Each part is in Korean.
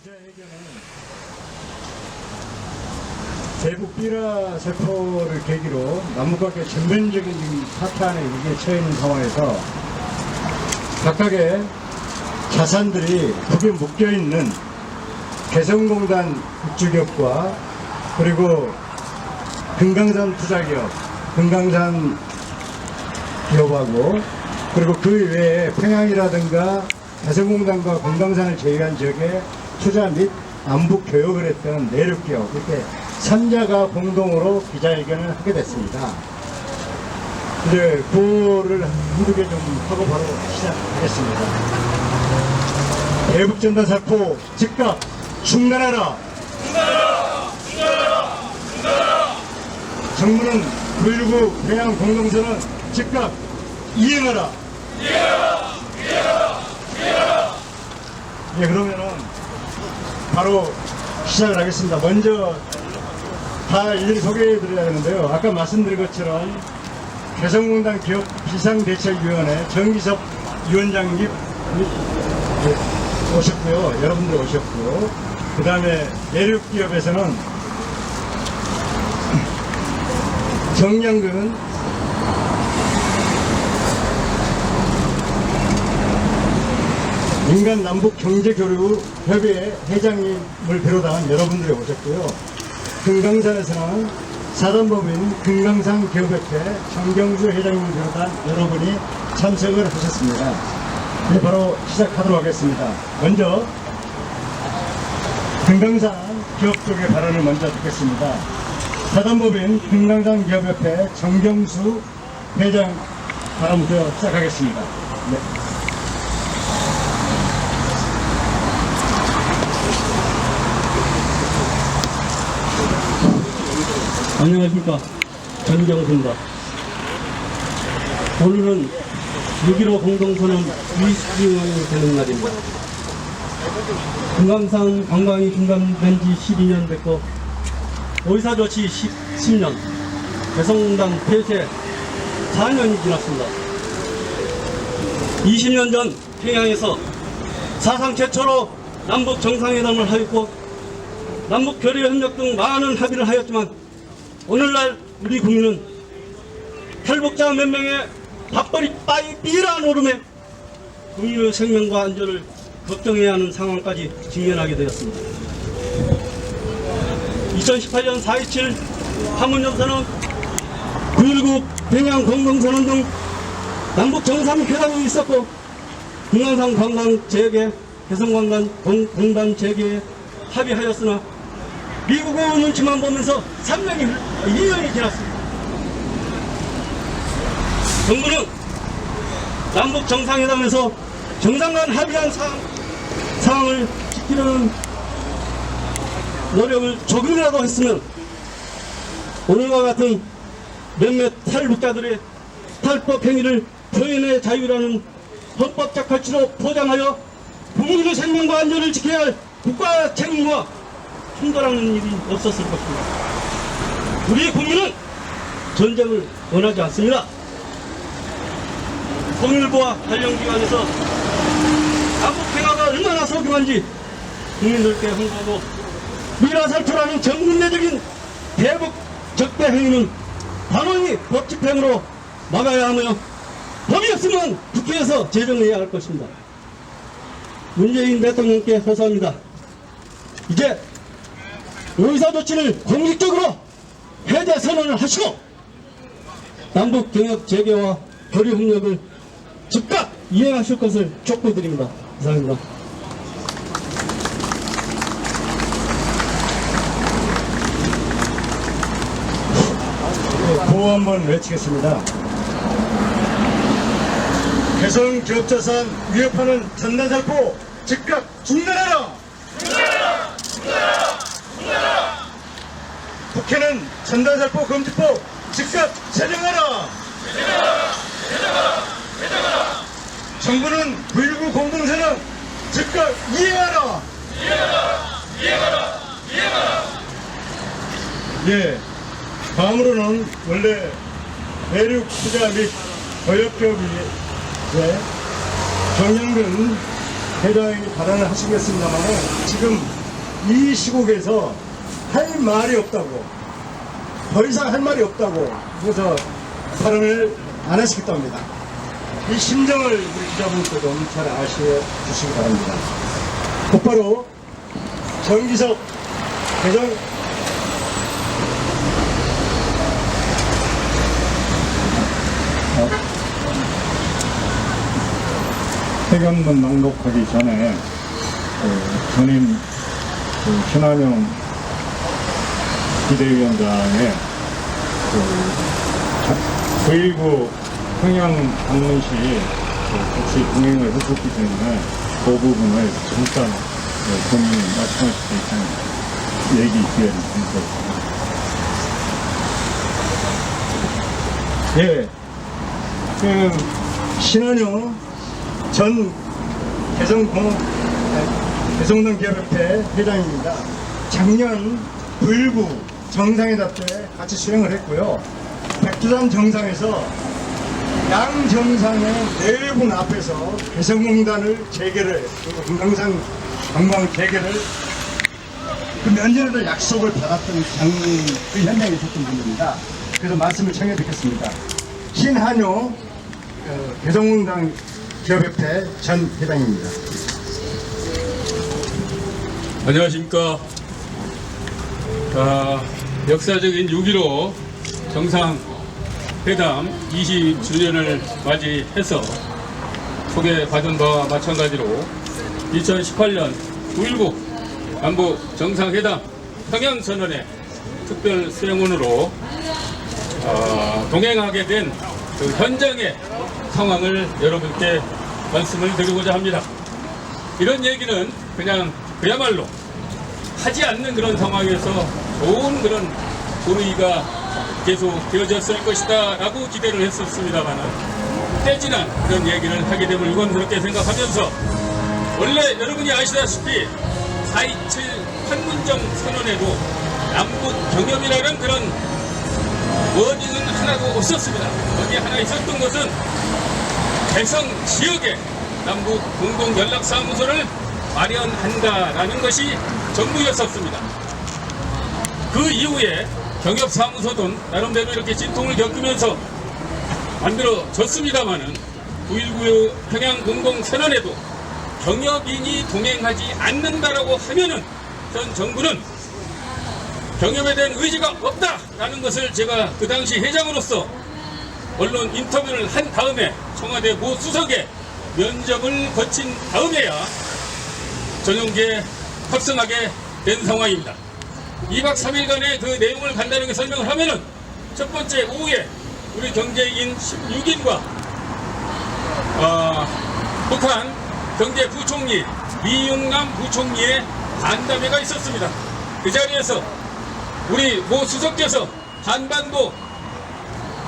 기자회견은 대북 비라 세포를 계기로 남북관계 전면적인 파탄에 위기에 처해 있는 상황에서 각각의 자산들이 북에 묶여있는 개성공단 입주기업과 그리고 금강산 투자기업, 금강산 기업하고 그리고 그 외에 평양이라든가 개성공단과 금강산을 제외한 지역에 투자 및 남북 교역을 했던 내륙기업 이렇게 3자가 공동으로 기자회견을 하게 됐습니다. 이제 그거를 한두 개 좀 하고 바로 시작하겠습니다. 대북전단 살포 즉각 중단하라! 중단하라! 중단하라! 중단하라! 정부는 9.19 평양 공동선언 즉각 이행하라! 이행하라! 이행하라! 이행하라! 예, 그러면은 바로 시작을 하겠습니다. 먼저 다 일일이 소개해 드려야 하는데요. 아까 말씀드린 것처럼 개성공단 기업 비상대책위원회 정기섭 위원장님 오셨고요. 여러분들 오셨고, 그 다음에 내륙기업에서는 정양근 민간 남북 경제교류협의회 회장님을 비롯한 여러분들이 오셨고요. 금강산에서는 사단법인 금강산 기업협회 정경주 회장님을 비롯한 여러분이 참석을 하셨습니다. 이제 바로 시작하도록 하겠습니다. 먼저 금강산 기업 쪽의 발언을 먼저 듣겠습니다. 사단법인 금강산 기업협회 정경수 회장 발언부터 시작하겠습니다. 네. 안녕하십니까, 전경수입니다. 오늘은 6.15 공동선언 20주년이 되는 날입니다. 금강산 관광이 중단된 지 12년 됐고 의사조치 10년, 개성공단 폐쇄 4년이 지났습니다. 20년 전 평양에서 사상 최초로 남북 정상회담을 하였고 남북 교류협력 등 많은 합의를 하였지만 오늘날 우리 국민은 탈북자 몇 명의 밥벌이 삐란 오름에 국민의 생명과 안전을 걱정해야 하는 상황까지 직면하게 되었습니다. 2018년 4.27 판문점선언, 9.19 평양 공동선언 등 남북 정상회담이 있었고 금강산 관광 재개, 개성공단 공단 재개에 합의하였으나 미국의 눈치만 보면서 2년이 지났습니다. 정부는 남북 정상회담에서 정상 간 합의한 사항을 지키려는 노력을 조금이라도 했으면 오늘과 같은 몇몇 탈북자들의 탈법 행위를 표현의 자유라는 헌법적 가치로 포장하여 국민의 생명과 안전을 지켜야 할 국가 책임과 충돌하는 일이 없었을 것입니다. 우리 국민은 전쟁을 원하지 않습니다. 통일부와 관련기관에서 남북 평화가 얼마나 소중한지 국민들께 홍보하고 미라살투라는 전국내적인 대북 적대 행위는 단호히 법 집행으로 막아야 하며 법이 없으면 국회에서 제정해야 할 것입니다. 문재인 대통령께 호소합니다. 이제 의사조치를 공식적으로 해제 선언을 하시고 남북 경협 재개와 교류 협력을 즉각 이행하실 것을 촉구드립니다. 이상입니다. 구호 한번 외치겠습니다. 개성 기업자산 위협하는 전단살포 즉각 중단하라! 중단하라! 중단하라! 중단하라! 국회는 전단살포 금지법 즉각 제정하라! 제정하라! 제정하라! 제정하라! 정부는 9.19 공동선언 즉각 이행하라! 이행하라! 이행하라! 이행하라! 예, 다음으로는 원래 내륙 투자 및 교역기업이 정영근 회장이 발언을 하시겠습니다만 지금 이 시국에서 할 말이 없다고, 더 이상 할 말이 없다고 그래서 발언을 안 하시겠다 합니다. 이 심정을 우리 기자분들도 좀 잘 아셔주시기 바랍니다. 곧바로 정기석 대전 회견문 낭독하기 전에 전임 신한영 비대위원장의 9.19 평양 방문 시 같이 동행을 했었기 때문에 그 부분을 잠깐 본인이 말씀하실 수 있는 얘기 기회를 드리겠습니다. 예, 신한영 전 개성동 기업협회 회장입니다. 작년 9.19 정상회담 때 같이 수행을 했고요. 백두산 정상에서 양 정상의 네 분 앞에서 개성공단을 재개를, 그리고 금강산 관광 재개를 그 몇 년에도 약속을 받았던 그 현장에 있었던 분입니다. 그래서 말씀을 청해 듣겠습니다. 신한용 개성공단 기업협회 전 회장입니다. 안녕하십니까. 역사적인 6.15 정상회담 20주년을 맞이해서 소개받은 바와 마찬가지로 2018년 9.19 남북 정상회담 평양선언의 특별 수행원으로 동행하게 된 그 현장의 상황을 여러분께 말씀을 드리고자 합니다. 이런 얘기는 그냥 그야말로 하지 않는 그런 상황에서 좋은 그런 분위기가 계속 되어졌을 것이다 라고 기대를 했었습니다만 떼지난 그런 얘기를 하게 됨을 유감스럽게 생각하면서, 원래 여러분이 아시다시피 4.27 판문점 선언에도 남북 경협이라는 그런 워딩은 하나도 없었습니다. 거기 하나 있었던 것은 개성 지역에 남북 공동연락사무소를 마련한다라는 것이 전부였었습니다. 그 이후에 경협사무소도 나름대로 이렇게 진통을 겪으면서 만들어졌습니다마는 9.19 평양 공동선언에도 경협인이 동행하지 않는다라고 하면은 전 정부는 경협에 대한 의지가 없다라는 것을 제가 그 당시 회장으로서 언론 인터뷰를 한 다음에 청와대 모 수석에 면접을 거친 다음에야 전용기에 탑승하게 된 상황입니다. 2박 3일간의 그 내용을 간단하게 설명을 하면은, 첫 번째 오후에 우리 경제인 16인과 북한 경제부총리 리용남 부총리의 간담회가 있었습니다. 그 자리에서 우리 모 수석께서 한반도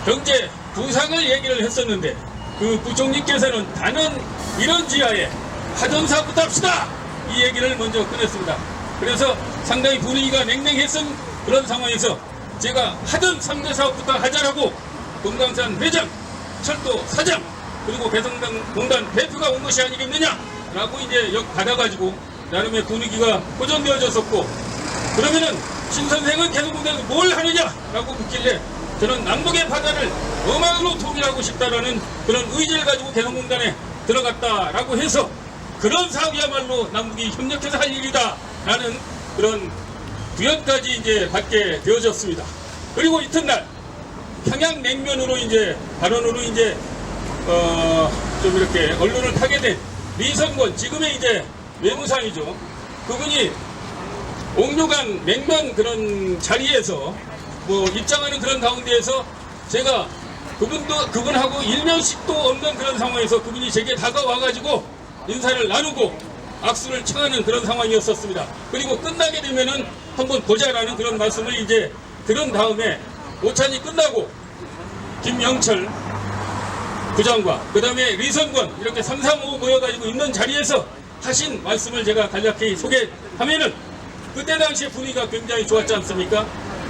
경제 부상을 얘기를 했었는데, 그 부총리께서는 단연 이런 지하에 하던 사업부터 합시다! 이 얘기를 먼저 꺼냈습니다. 그래서 상당히 분위기가 냉랭했던 그런 상황에서 제가 하던 3대 사업부터 하자라고 금강산 회장, 철도 사장, 그리고 개성당 공단 대표가 온 것이 아니겠느냐라고 이제 역 받아가지고 나름의 분위기가 호전되어졌었고, 그러면은 신 선생은 개성공단에서 뭘 하느냐라고 묻길래 저는 남북의 바다를 어망으로 통일하고 싶다라는 그런 의지를 가지고 개성공단에 들어갔다라고 해서, 그런 사업이야말로 남북이 협력해서 할 일이다라는 그런 부연까지 이제 받게 되어졌습니다. 그리고 이튿날 평양냉면으로 이제 발언으로 이제 좀 이렇게 언론을 타게 된 리선권, 지금의 이제 외무상이죠. 그분이 옥류관 냉면 그런 자리에서 뭐 입장하는 그런 가운데에서 제가 그분하고 일면식도 없는 그런 상황에서 그분이 제게 다가와가지고 인사를 나누고 악수를 청하는 그런 상황이었었습니다. 그리고 끝나게 되면은 한번 보자라는 그런 말씀을 이제 들은 다음에 오찬이 끝나고 김영철 부장과 그 다음에 리선권 이렇게 3, 4, 5 모여가지고 있는 자리에서 하신 말씀을 제가 간략히 소개하면은, 그때 당시에 분위기가 굉장히 좋았지 않습니까?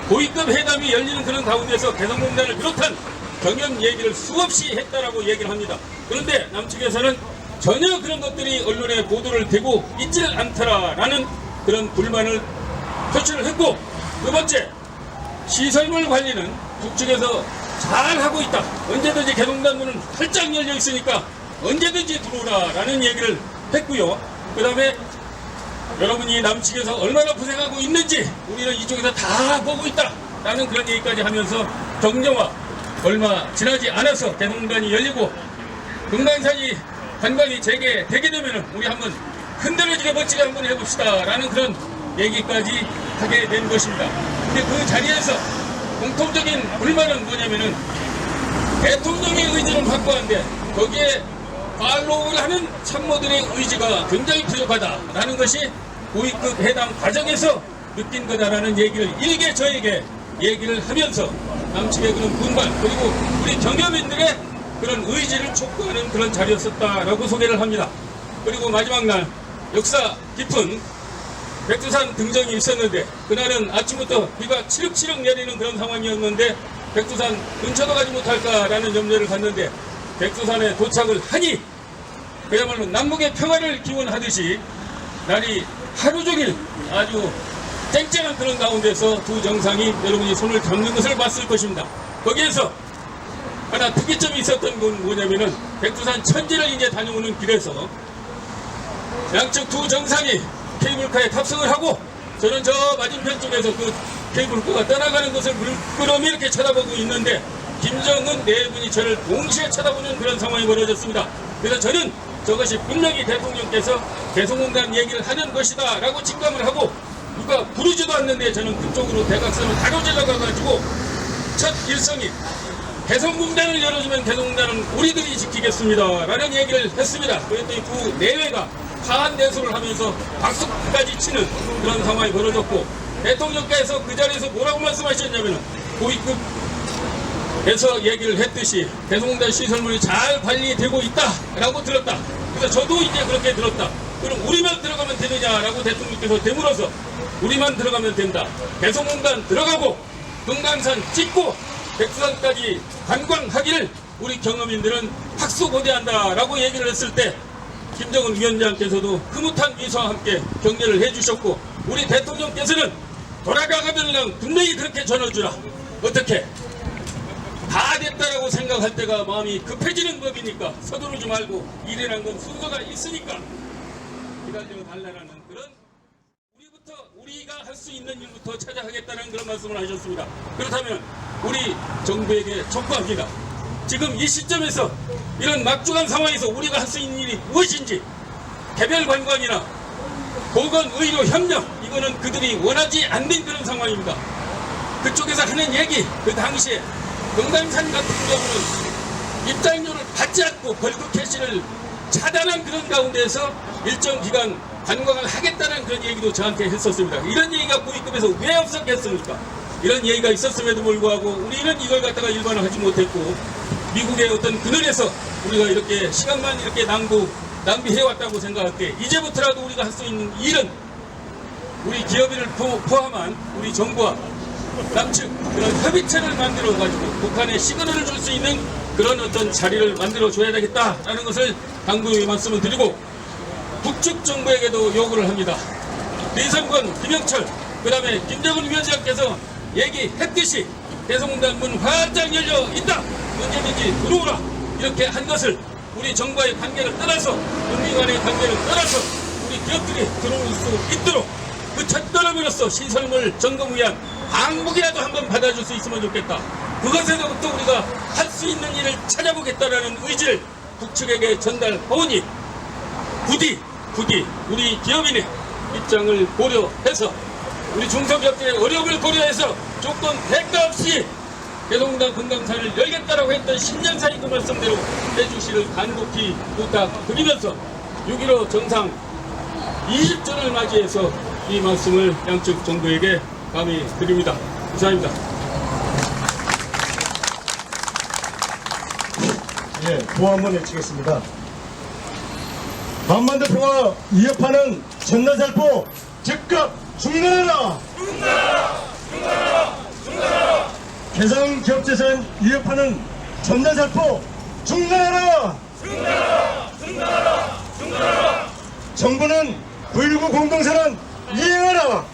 고위급 회담이 열리는 그런 가운데서 개성공단을 비롯한 경협 얘기를 수없이 했다라고 얘기를 합니다. 그런데 남측에서는 전혀 그런 것들이 언론에 보도를 되고 있지를 않더라라는 그런 불만을 표출을 했고, 두 번째, 시설물 관리는 북측에서 잘 하고 있다. 언제든지 개동단 문은 활짝 열려 있으니까 언제든지 들어오라라는 얘기를 했고요. 그 다음에 여러분이 남측에서 얼마나 고생하고 있는지 우리는 이쪽에서 다 보고 있다라는 그런 얘기까지 하면서 정정화 얼마 지나지 않아서 개동단이 열리고 금강산이 관광이 재개되게 되면은 우리 한번 흔들어지게 멋지게 한번 해봅시다라는 그런 얘기까지 하게 된 것입니다. 근데 그 자리에서 공통적인 불만은 뭐냐면은 대통령의 의지는 확고한데 거기에 팔로우를 하는 참모들의 의지가 굉장히 부족하다라는 것이 고위급 회담 과정에서 느낀 거다라는 얘기를 일개 저에게 얘기를 하면서 남측의 그런 분반 그리고 우리 경협인들의 그런 의지를 촉구하는 그런 자리였었다라고 소개를 합니다. 그리고 마지막 날 역사 깊은 백두산 등정이 있었는데 그날은 아침부터 비가 치륵치륵 내리는 그런 상황이었는데 백두산 근처도 가지 못할까라는 염려를 갖는데 백두산에 도착을 하니 그야말로 남북의 평화를 기원하듯이 날이 하루 종일 아주 쨍쨍한 그런 가운데서 두 정상이 여러분이 손을 잡는 것을 봤을 것입니다. 거기에서 하나 특이점이 있었던 건 뭐냐면은 백두산 천지를 이제 다녀오는 길에서 양측 두 정상이 케이블카에 탑승을 하고 저는 저 맞은편 쪽에서 그 케이블카가 떠나가는 것을 물끄러미 이렇게 쳐다보고 있는데 김정은 네 분이 저를 동시에 쳐다보는 그런 상황이 벌어졌습니다. 그래서 저는 저것이 분명히 대통령께서 개성공단 얘기를 하는 것이다 라고 직감을 하고 누가 부르지도 않는데 저는 그쪽으로 대각선을 가로질러 가가지고 첫 일성이 개성공단을 열어주면 개성공단은 우리들이 지키겠습니다 라는 얘기를 했습니다. 그랬더니 그 내외가 파한대소를 하면서 박수까지 치는 그런 상황이 벌어졌고 대통령께서 그 자리에서 뭐라고 말씀하셨냐면 고위급에서 얘기를 했듯이 개성공단 시설물이 잘 관리되고 있다라고 들었다. 그래서 저도 이제 그렇게 들었다. 그럼 우리만 들어가면 되느냐라고 대통령께서 되물어서 우리만 들어가면 된다. 개성공단 들어가고 금강산 찍고 백두산까지 관광하기를 우리 경험인들은 학수고대한다라고 얘기를 했을 때 김정은 위원장께서도 흐뭇한 미소와 함께 격려를 해주셨고 우리 대통령께서는 돌아가가면 분명히 그렇게 전해주라. 어떻게? 다 됐다라고 생각할 때가 마음이 급해지는 법이니까 서두르지 말고 일이라는 건 순서가 있으니까 기다려 달라는 그런 우리가 할 수 있는 일부터 찾아 하겠다는 그런 말씀을 하셨습니다. 그렇다면 우리 정부에게 촉구합니다. 지금 이 시점에서 이런 막중한 상황에서 우리가 할 수 있는 일이 무엇인지 개별 관광이나 보건 의료 협력 이거는 그들이 원하지 않는 그런 상황입니다. 그쪽에서 하는 얘기 그 당시에 금강산 같은 경우는 입장료를 받지 않고 벌금 캐시를 차단한 그런 가운데서 일정 기간 관광을 하겠다는 그런 얘기도 저한테 했었습니다. 이런 얘기가 고위급에서 왜 없었겠습니까? 이런 얘기가 있었음에도 불구하고 우리는 이걸 갖다가 일반화하지 못했고 미국의 어떤 그늘에서 우리가 이렇게 시간만 이렇게 낭비해왔다고 생각할 때 이제부터라도 우리가 할 수 있는 일은 우리 기업인을 포함한 우리 정부와 남측 그런 협의체를 만들어가지고 북한에 시그널을 줄 수 있는 그런 어떤 자리를 만들어줘야 되겠다라는 것을 당부의 말씀을 드리고 북측 정부에게도 요구를 합니다.李성권, 김영철, 그 다음에 김정은 위원장께서 얘기했듯이 개성공단 문 활짝 열려 있다. 언제든지 들어오라. 이렇게 한 것을 우리 정부와의 관계를 떠나서 국민 간의 관계를 떠나서 우리 기업들이 들어올 수 있도록 그 첫걸음으로써 시설물 점검 위한 항목이라도 한번 받아줄 수 있으면 좋겠다. 그것에서부터 우리가 할 수 있는 일을 찾아보겠다라는 의지를 북측에게 전달하오니 부디 우리 기업인의 입장을 고려해서 우리 중소기업들의 어려움을 고려해서 조건 대가 없이 개성공단 금강산을 열겠다라고 했던 10년 사이 그 말씀대로 해주시를 간곡히 부탁드리면서 6.15 정상 20주를 맞이해서 이 말씀을 양측 정부에게 감히 드립니다. 이상입니다. 예, 구호 한번 외치겠습니다. 한반도 평화 위협하는 전단살포 즉각 중단하라! 중단하라! 개성기업재산 위협하는 전단살포 중단하라! 중단하라! 정부는 9.19 공동선언 이행하라.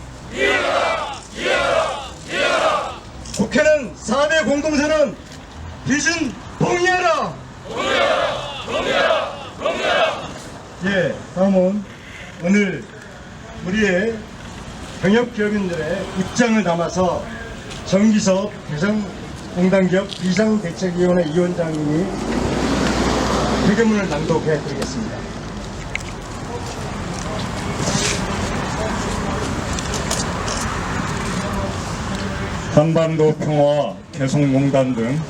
국회는 4대 공동선언 기준 동의하라. 예, 다음은 오늘 우리의 경협기업인들의 입장을 담아서 정기석 개성공단기업 비상대책위원회 위원장님이 회견문을 낭독해 드리겠습니다. 한반도 평화와 개성공단 등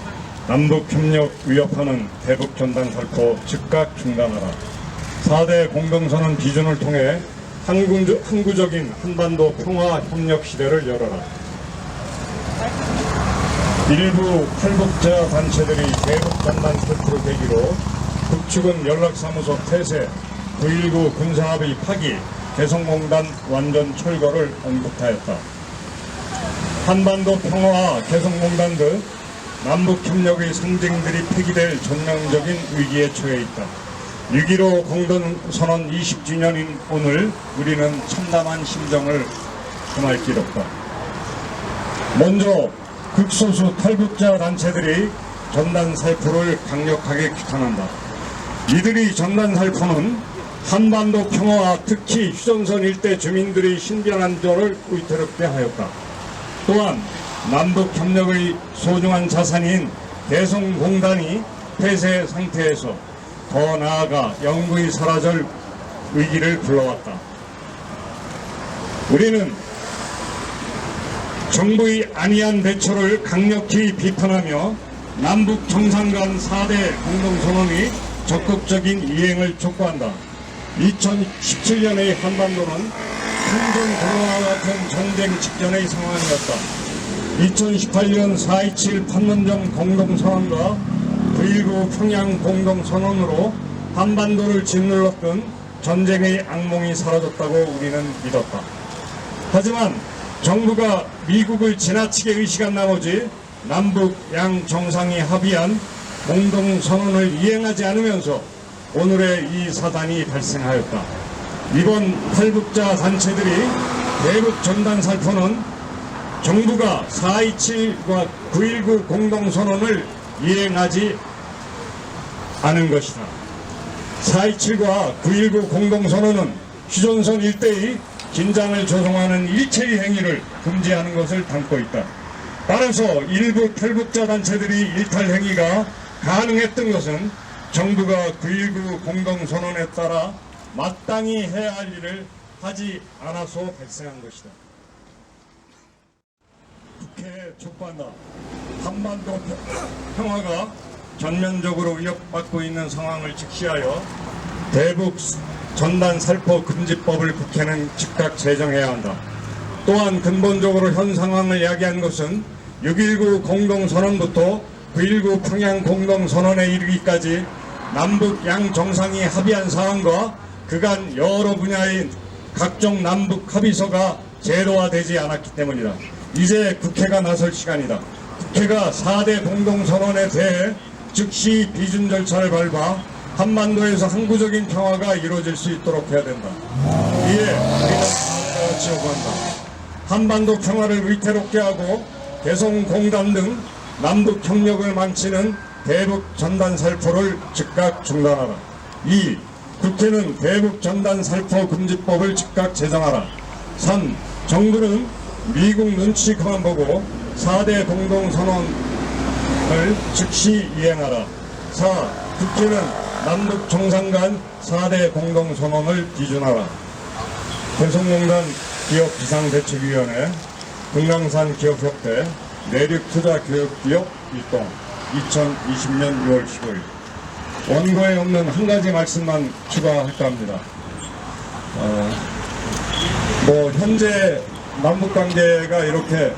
남북협력 위협하는 대북전단 살포 즉각 중단하라. 4대 공동선언 비준을 통해 항구적인 한반도 평화 협력 시대를 열어라. 일부 탈북자 단체들이 대북전단 살포를 계기로 북측은 연락사무소 폐쇄, 9.19 군사합의 파기, 개성공단 완전 철거를 언급하였다. 한반도 평화와 개성공단 등 남북협력의 상징들이 폐기될 전형적인 위기에 처해 있다. 6.15 공동선언 20주년인 오늘 우리는 참담한 심정을 금할 길 없다. 먼저 극소수 탈북자 단체들이 전단 살포를 강력하게 규탄한다. 이들이 전단 살포는 한반도 평화와 특히 휴전선 일대 주민들의 신변안전을 위태롭게 하였다. 또한 남북협력의 소중한 자산인 개성공단이 폐쇄 상태에서 더 나아가 영구히 사라질 위기를 불러왔다. 우리는 정부의 안이한 대처를 강력히 비판하며 남북 정상 간 4대 공동선언이 적극적인 이행을 촉구한다. 2017년의 한반도는 한전 코로나와 같은 전쟁 직전의 상황이었다. 2018년 4.27 판문점 공동선언과 9.19 평양 공동선언으로 한반도를 짓눌렀던 전쟁의 악몽이 사라졌다고 우리는 믿었다. 하지만 정부가 미국을 지나치게 의식한 나머지 남북 양 정상이 합의한 공동선언을 이행하지 않으면서 오늘의 이 사단이 발생하였다. 이번 탈북자 단체들이 대북 전단 살포는 정부가 4.27과 9.19 공동선언을 이행하지 않은 것이다. 4.27과 9.19 공동선언은 휴전선 일대의 긴장을 조성하는 일체의 행위를 금지하는 것을 담고 있다. 따라서 일부 탈북자 단체들이 일탈 행위가 가능했던 것은 정부가 9.19 공동선언에 따라 마땅히 해야 할 일을 하지 않아서 발생한 것이다. 국회에 촉구한다. 한반도 평화가 전면적으로 위협받고 있는 상황을 직시하여 대북 전단 살포 금지법을 국회는 즉각 제정해야 한다. 또한 근본적으로 현 상황을 야기한 것은 6.19 공동선언부터 9.19 평양 공동선언에 이르기까지 남북 양 정상이 합의한 사항과 그간 여러 분야의 각종 남북 합의서가 제도화되지 않았기 때문이다. 이제 국회가 나설 시간이다. 국회가 4대 공동선언에 대해 즉시 비준 절차를 밟아 한반도에서 항구적인 평화가 이루어질 수 있도록 해야 된다. 이에 우리는 다음과 같이 요구한다. 한반도 평화를 위태롭게 하고 개성공단 등 남북 협력을 망치는 대북 전단 살포를 즉각 중단하라. 2. 국회는 대북 전단 살포 금지법을 즉각 제정하라. 3. 정부는 미국 눈치 그만 보고 4대 공동선언을 즉시 이행하라. 4. 국회는 남북 정상 간 4대 공동선언을 비준하라. 개성공단 기업 비상대책위원회, 금강산 기업협회, 내륙투자교육기업 일동 2020년 6월 15일. 원고에 없는 한 가지 말씀만 추가할까 합니다. 현재 남북관계가 이렇게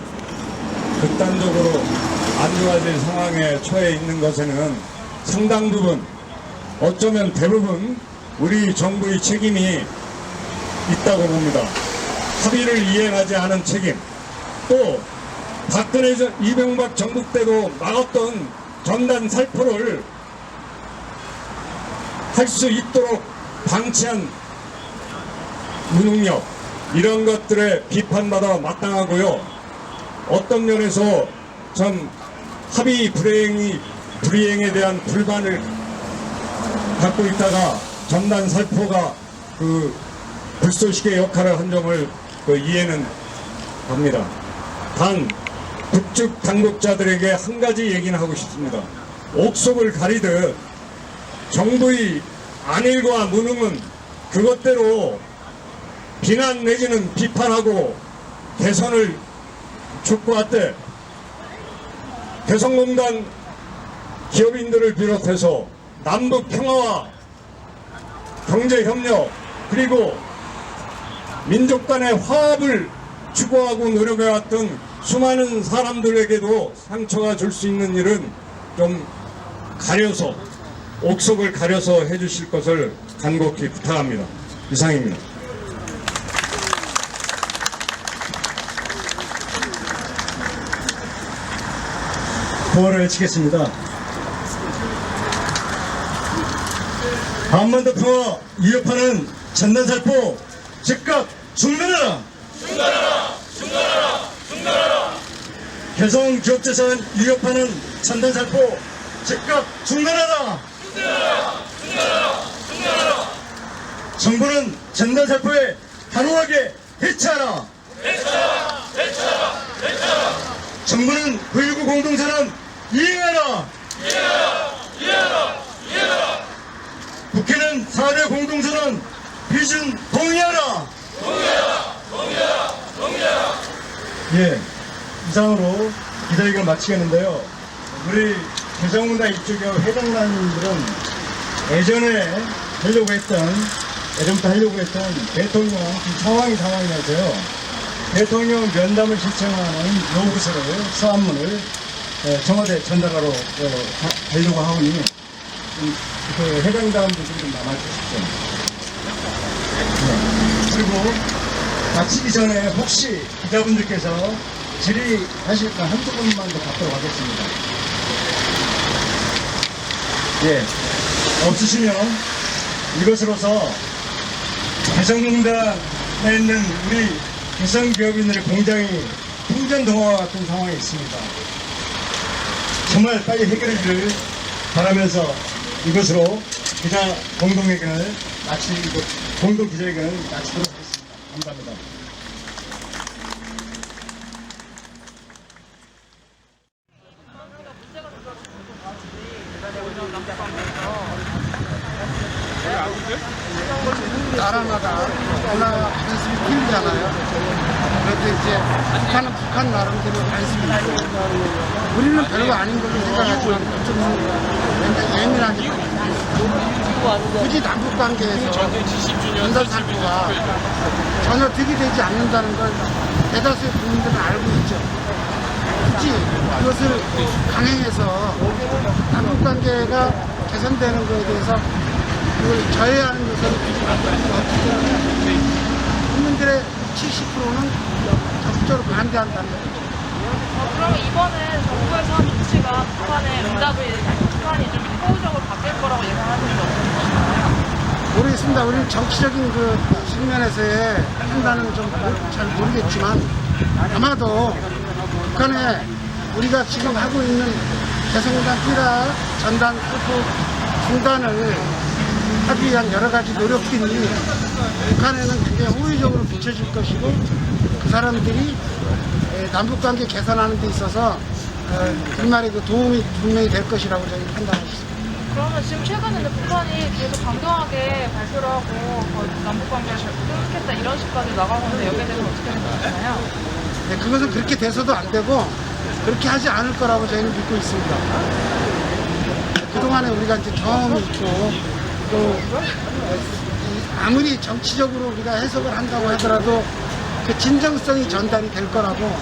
극단적으로 안 좋아질 상황에 처해 있는 것에는 상당 부분, 어쩌면 대부분 우리 정부의 책임이 있다고 봅니다. 합의를 이행하지 않은 책임, 또 박근혜 이명박 정부 때도 막았던 전단 살포를 할 수 있도록 방치한 무능력, 이런 것들에 비판받아 마땅하고요. 어떤 면에서 전 합의 불이행에 대한 불만을 갖고 있다가 전단 살포가 그 불쏘시개 역할을 한 점을 이해는 합니다. 단 북측 당국자들에게 한 가지 얘기는 하고 싶습니다. 옥속을 가리듯 정부의 안일과 무능은 그것대로 비난 내지는 비판하고 개선을 촉구할 개성공단 기업인들을 비롯해서 남북 평화와 경제협력 그리고 민족 간의 화합을 추구하고 노력해왔던 수많은 사람들에게도 상처가 줄 수 있는 일은 좀 가려서 옥석을 가려서 해주실 것을 간곡히 부탁합니다. 이상입니다. 구호를 외치겠습니다. 한반도 평화 위협하는 전단살포 즉각 중단하라! 중단하라! 중단하라! 중단하라! 개성 기업재산 위협하는 전단살포 즉각 중단하라! 중단하라! 중단하라! 중단하라! 정부는 전단살포에 단호하게 대처하라! 대처하라! 대처하라! 대처하라! 정부는 9.19 공동선언 이행하라! 이해하라! 이해하라! 이해하라! 국회는 4대 공동선언 비준 동의하라! 동의하라! 동의하라! 동의하라! 예, 이상으로 기자회견을 마치겠는데요. 우리 개성공단 이쪽의 회장단님들은 예전부터 하려고 했던 대통령 지금 상황이라서요. 대통령 면담을 신청하는 요구서를 서한문을 청와대 전달하러 가려고 하오니 그 회장단분들 좀 남아주십시오. 네. 그리고 마치기 전에 혹시 기자분들께서 질의하실 건 한두 분만 더 받도록 하겠습니다. 예, 없으시면 이것으로서 개성공단에 있는 우리 개성기업인들의 공장이 풍전등화와 같은 상황이 있습니다. 정말 빨리 해결하기를 바라면서 이것으로 공동기자회견을 마치도록 하겠습니다. 감사합니다. 나라마다 문화 관습이 틀리잖아요. 그래도 이제 북한은 북한 나름대로 관습이 있고 우리는 별거 아닌 걸로 생각하지만 좀 예민하니까 굳이 남북관계에서 전단살포가 전혀 득이 되지 않는다는 걸 대다수의 국민들은 알고 있죠. 굳이 그것을 강행해서 남북관계가 개선되는 것에 대해서 그걸 저해하는 것은 국민들의 70%는 적극적으로 반대한다는 거죠. 그러면 이번에 정부에서 한 조치가 북한의 응답을 북한이 좀 호의적으로 바뀔 거라고 예상하시는 거 없으신가요? 모르겠습니다. 우리는 정치적인 그 측면에서의 판단은 좀 잘 모르겠지만 아마도 북한에 우리가 지금 하고 있는 개성공단 삐라 전단 살포 중단을 하기 위한 여러 가지 노력들이 북한에는 굉장히 호의적으로 비춰질 것이고 그 사람들이 남북관계 개선하는 데 있어서 불말의 그 도움이 분명히 될 것이라고 저희 판단하겠습니다. 그러면 지금 최근에는 북한이 계속 강경하게 발표를 하고 남북관계를 끊겠다 이런 식까지 나가는데 여기에 대해서 어떻게 생각하시나요? 네, 그것은 그렇게 돼서도 안 되고 그렇게 하지 않을 거라고 저희는 믿고 있습니다. 그동안에 우리가 이제 경험이 있고 또 아무리 정치적으로 우리가 해석을 한다고 하더라도 그 진정성이 전달이 될 거라고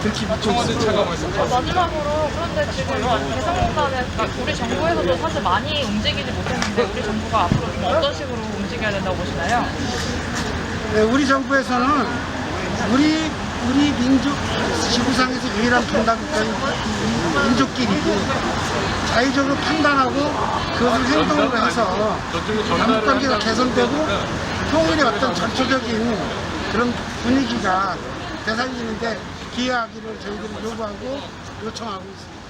그렇게 믿고 있습니다. 마지막으로 그런데 지금 개성공단에 우리 정부에서도 사실 많이 움직이지 못했는데 우리 정부가 앞으로 좀 어떤 식으로 움직여야 된다고 보시나요? 네, 우리 정부에서는 우리 민족 지구상에서 유일한 분단국가인 민족끼리 자의적으로 판단하고 그것을 행동으로 해서 남북관계가 개선되고 통일의 어떤 전초적인 그런 분위기가 되살리는데 기여하기를 저희들은 요구하고 요청하고 있습니다.